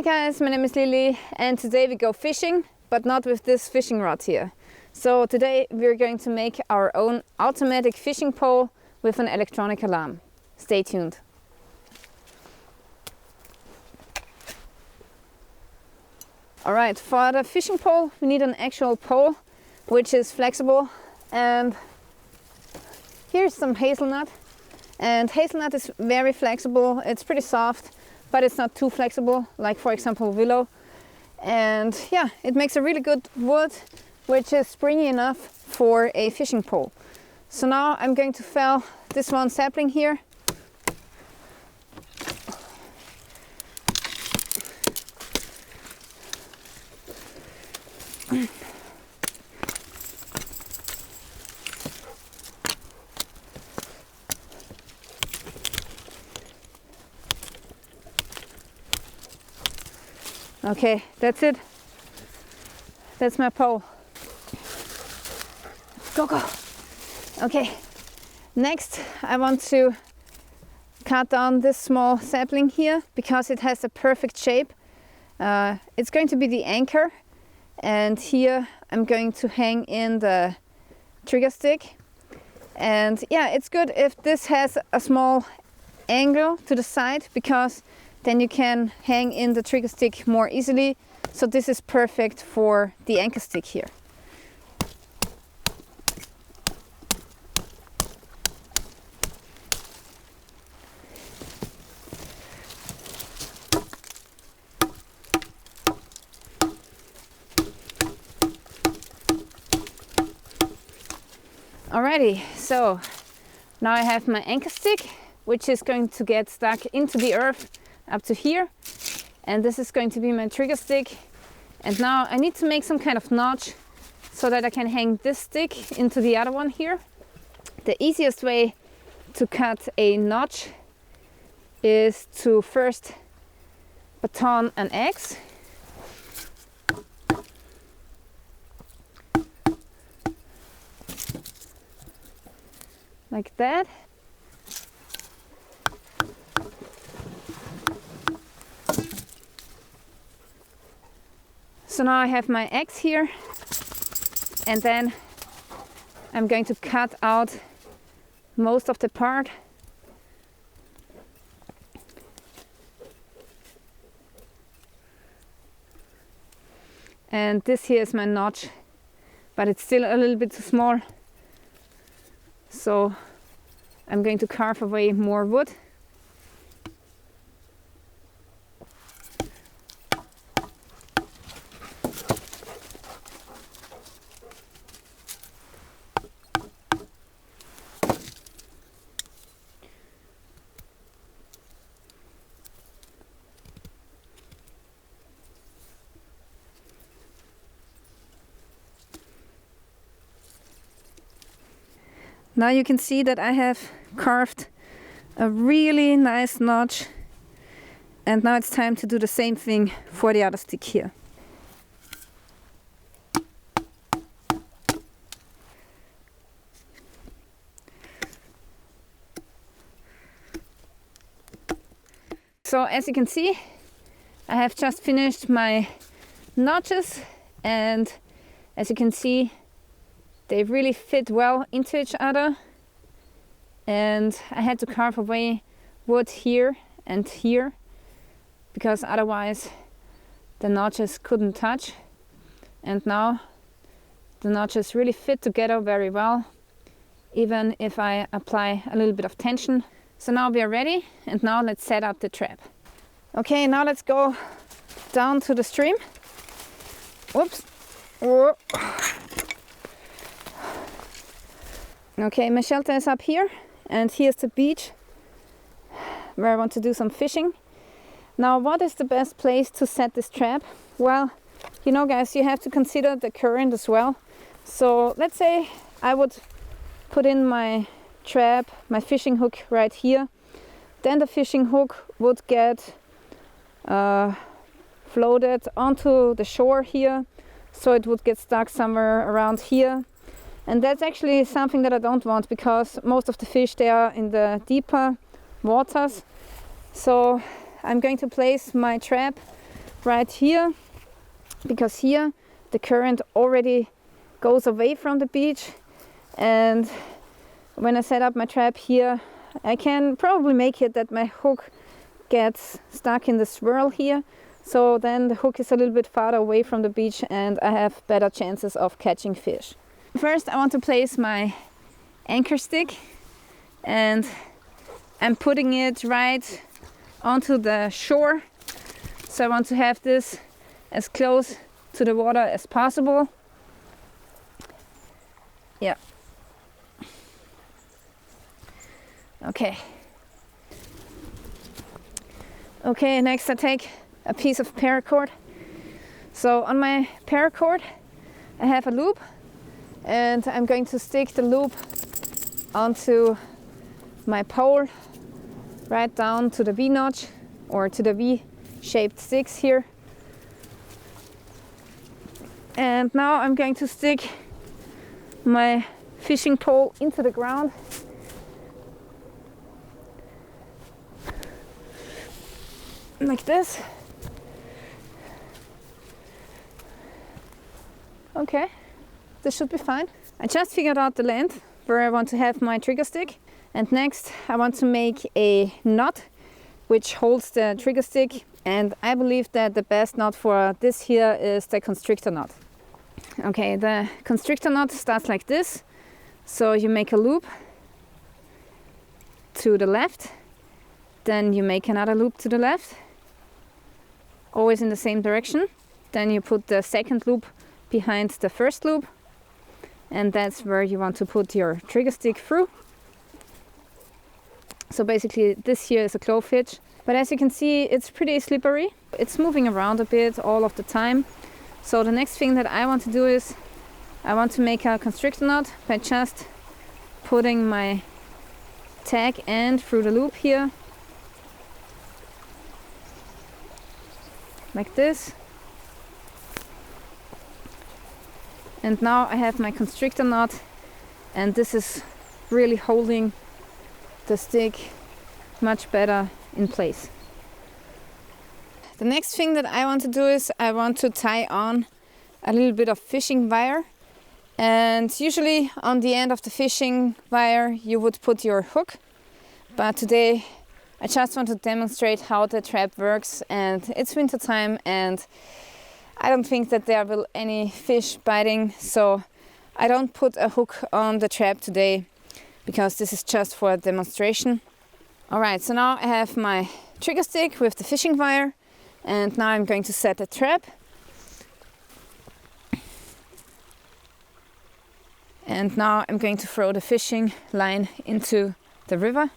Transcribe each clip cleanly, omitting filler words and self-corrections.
Hi guys, my name is Lily and today we go fishing, but not with this fishing rod here. So today we're going to make our own automatic fishing pole with an electronic alarm. Stay tuned. Alright, for the fishing pole we need an actual pole which is flexible, and here's some hazelnut. And hazelnut is very flexible, it's pretty soft, but it's not too flexible, like for example willow. And yeah, it makes a really good wood, which is springy enough for a fishing pole. So now I'm going to fell this one sapling here. Okay, that's it. That's my pole. Go, go. Okay, next I want to cut down this small sapling here because it has a perfect shape. It's going to be the anchor, and here I'm going to hang in the trigger stick. And yeah, it's good if this has a small angle to the side, because then you can hang in the trigger stick more easily. So this is perfect for the anchor stick here. Alrighty, so now I have my anchor stick, which is going to get stuck into the earth up to here, and this is going to be my trigger stick. And now I need to make some kind of notch so that I can hang this stick into the other one here. The easiest way to cut a notch is to first baton an X. Like that. So now I have my X here, and then I'm going to cut out most of the part. And this here is my notch, but it's still a little bit too small. So I'm going to carve away more wood. Now you can see that I have carved a really nice notch, and now it's time to do the same thing for the other stick here. So as you can see, I have just finished my notches, and as you can see, they really fit well into each other. And I had to carve away wood here and here, because otherwise the notches couldn't touch. And now the notches really fit together very well, even if I apply a little bit of tension. So now we are ready, and now let's set up the trap. Okay, now let's go down to the stream. Whoops. Whoa. Okay, my shelter is up here, and here's the beach where I want to do some fishing. Now, what is the best place to set this trap? Well, you know guys, you have to consider the current as well. So let's say I would put in my trap, my fishing hook right here. Then the fishing hook would get floated onto the shore here, so it would get stuck somewhere around here. And that's actually something that I don't want, because most of the fish, they are in the deeper waters. So I'm going to place my trap right here, because here the current already goes away from the beach, and when I set up my trap here, I can probably make it that my hook gets stuck in the swirl here, so then the hook is a little bit farther away from the beach and I have better chances of catching fish. First I want to place my anchor stick, and I'm putting it right onto the shore. So I want to have this as close to the water as possible. Yeah. Okay. Okay, next I take a piece of paracord. So on my paracord I have a loop, and I'm going to stick the loop onto my pole right down to the V-notch, or to the V-shaped sticks here. And now I'm going to stick my fishing pole into the ground. Like this. Okay, this should be fine. I just figured out the length where I want to have my trigger stick, and next I want to make a knot which holds the trigger stick, and I believe that the best knot for this here is the constrictor knot. Okay, the constrictor knot starts like this. So you make a loop to the left, then you make another loop to the left, always in the same direction. Then you put the second loop behind the first loop, and that's where you want to put your trigger stick through. So basically this here is a clove hitch, but as you can see it's pretty slippery. It's moving around a bit all of the time. So the next thing that I want to do is I want to make a constrictor knot by just putting my tag end through the loop here, like this. And now I have my constrictor knot, and this is really holding the stick much better in place. The next thing that I want to do is I want to tie on a little bit of fishing wire, and usually on the end of the fishing wire you would put your hook, but today I just want to demonstrate how the trap works, and it's winter time and I don't think that there will any fish biting, so I don't put a hook on the trap today because this is just for a demonstration. Alright, so now I have my trigger stick with the fishing wire, and now I'm going to set the trap. And now I'm going to throw the fishing line into the river.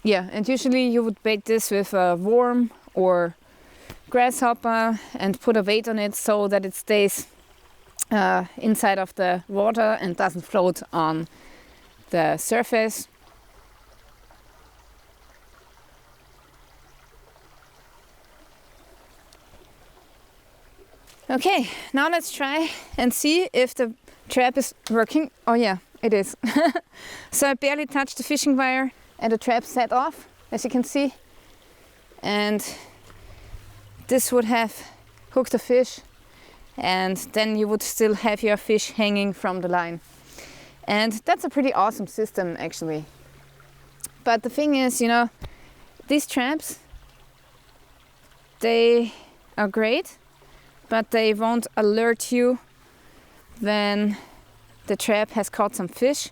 Yeah, and usually you would bait this with a worm or grasshopper and put a weight on it so that it stays inside of the water and doesn't float on the surface. Okay, now let's try and see if the trap is working. Oh yeah, it is. So I barely touched the fishing wire and the trap set off, as you can see. And this would have hooked the fish, and then you would still have your fish hanging from the line. And that's a pretty awesome system actually. But the thing is, you know, these traps, they are great, but they won't alert you when the trap has caught some fish.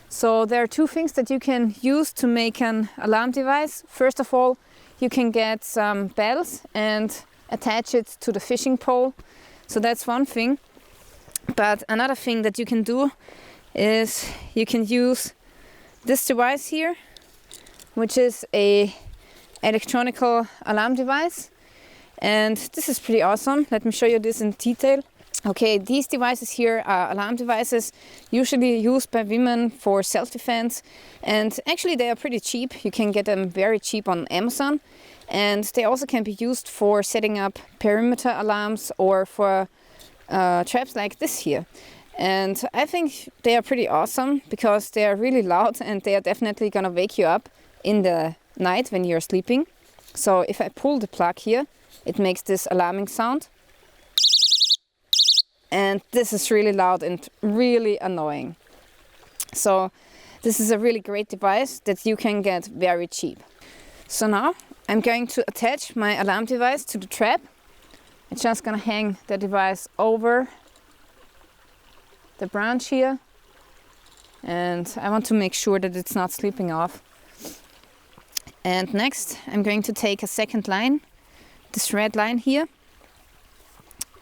So there are two things that you can use to make an alarm device. First of all, you can get some bells and attach it to the fishing pole. So that's one thing. But another thing that you can do is you can use this device here, which is a electronical alarm device. And this is pretty awesome. Let me show you this in detail. Okay, these devices here are alarm devices usually used by women for self-defense, and actually they are pretty cheap. You can get them very cheap on Amazon, and they also can be used for setting up perimeter alarms or for traps like this here. And I think they are pretty awesome because they are really loud and they are definitely gonna wake you up in the night when you're sleeping. So if I pull the plug here, it makes this alarming sound. And this is really loud and really annoying. So this is a really great device that you can get very cheap. So now I'm going to attach my alarm device to the trap. I'm just gonna hang the device over the branch here. And I want to make sure that it's not slipping off. And next I'm going to take a second line, this red line here,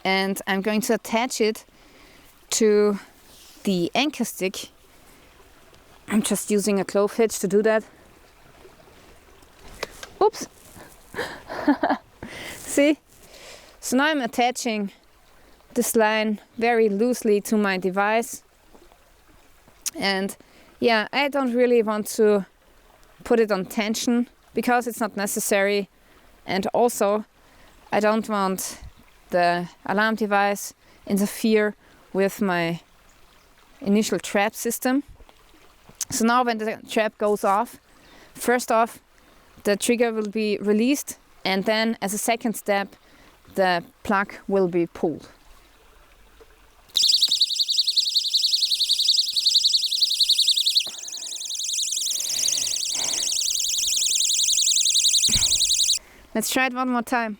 and I'm going to attach it to the anchor stick. I'm just using a clove hitch to do that. Oops! See? So now I'm attaching this line very loosely to my device. And yeah, I don't really want to put it on tension because it's not necessary. And also, I don't want the alarm device interfere with my initial trap system. So now when the trap goes off, first off, the trigger will be released, and then as a second step, the plug will be pulled. Let's try it one more time.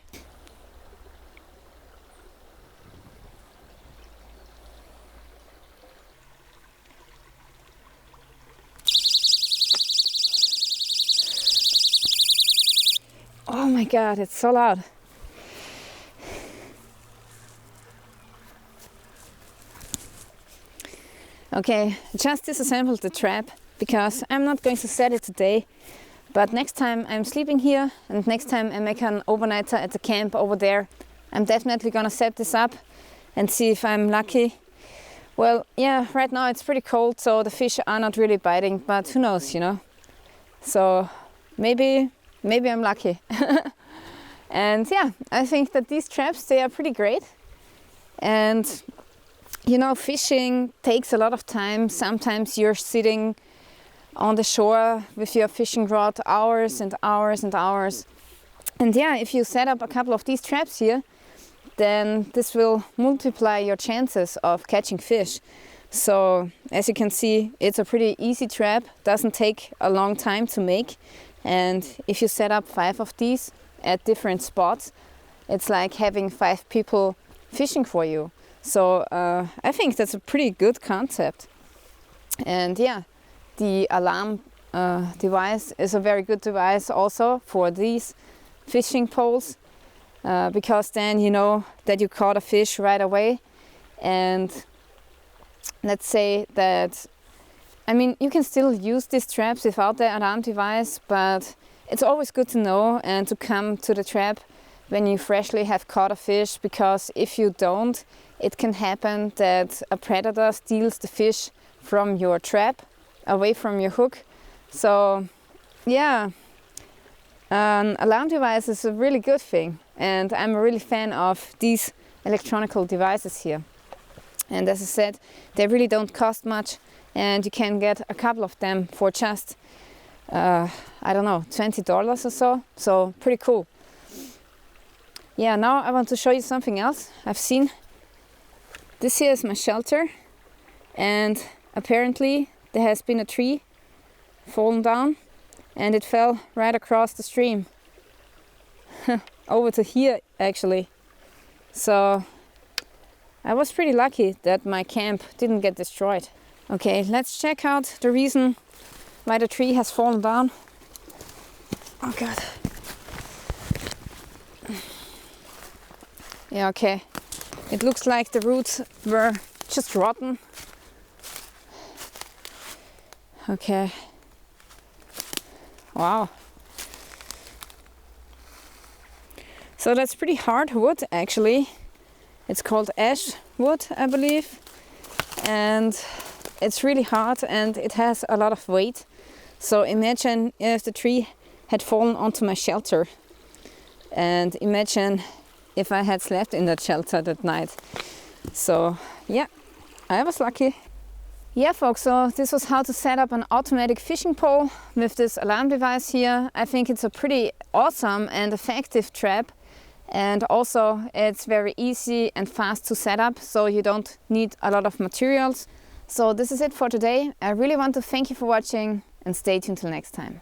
Oh my God, it's so loud. Okay, just disassembled the trap because I'm not going to set it today. But next time I'm sleeping here and next time I make an overnighter at the camp over there, I'm definitely gonna set this up and see if I'm lucky. Well, yeah, right now it's pretty cold, so the fish are not really biting, but who knows, you know? So maybe I'm lucky. And yeah, I think that these traps, they are pretty great. And you know, fishing takes a lot of time. Sometimes you're sitting on the shore with your fishing rod hours and hours and hours. And yeah, if you set up a couple of these traps here, then this will multiply your chances of catching fish. So as you can see, it's a pretty easy trap, doesn't take a long time to make. And if you set up 5 of these at different spots, it's like having 5 people fishing for you. So I think that's a pretty good concept. And yeah, the alarm device is a very good device also for these fishing poles, because then you know that you caught a fish right away. And let's say that, I mean, you can still use these traps without the alarm device, but it's always good to know and to come to the trap when you freshly have caught a fish, because if you don't, it can happen that a predator steals the fish from your trap, away from your hook. So yeah, an alarm device is a really good thing, and I'm a really fan of these electronical devices here. And as I said, they really don't cost much, and you can get a couple of them for just I don't know, $20 or so. So pretty cool. Yeah, now I want to show you something else I've seen. This here is my shelter, and apparently there has been a tree fallen down and it fell right across the stream over to here actually. So I was pretty lucky that my camp didn't get destroyed. Okay, let's check out the reason why the tree has fallen down. Oh God. Yeah, okay. It looks like the roots were just rotten. Okay. Wow. So that's pretty hard wood actually. It's called ash wood, I believe. And it's really hard and it has a lot of weight. So imagine if the tree had fallen onto my shelter. And imagine if I had slept in that shelter that night. So yeah, I was lucky. Yeah folks, so this was how to set up an automatic fishing pole with this alarm device here. I think it's a pretty awesome and effective trap, and also it's very easy and fast to set up, so you don't need a lot of materials. So this is it for today. I really want to thank you for watching and stay tuned till next time.